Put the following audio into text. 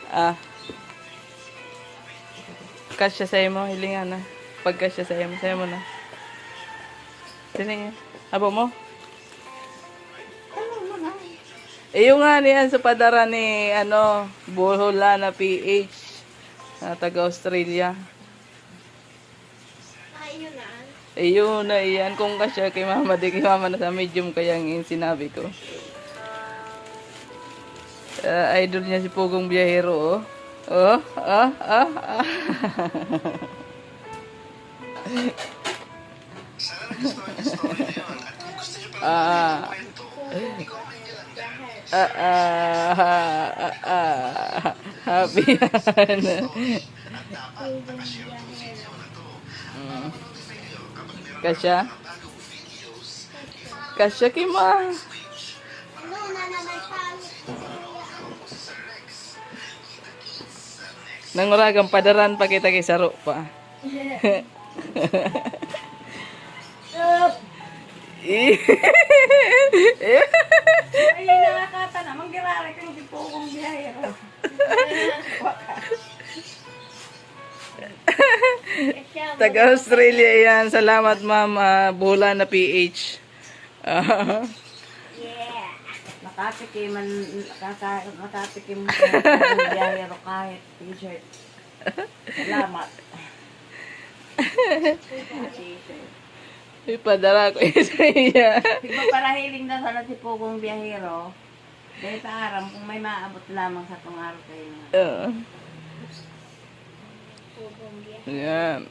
Ah, kasya sa'yo mo, hilingan na. Pagkasya sa'yo mo na. Tingnan abo mo? Ano mo na? Iyo nga niyan sa padara ni, Bohola na PH. Na taga Australia. Ayun na. Ayun na iyan. Kung kasya kay mama, di kay mama na sa medium kaya yung sinabi ko. Idol niya si Pugong Biyahero, oh. Oh, ah, ah, ah. Ah, happy yan. Kasya? Kasya kima. Ano na naman pangit. Nanguragang padaran pa kita kay Saro pa. Ay, nakakata na. Manggirari kang si Pugong Biyahero. Taga Australia yan. Salamat ma'am. Bola na PH. Yeah. Nakatikim mo ng biyahero kahit t-shirt. Salamat. T-shirt. Ipadala ko isa iya. Siguro para hiling na sana si Pugong Biyahero. Dahil sa aram, kung may maabot lamang sa itong araw kayo. Yan.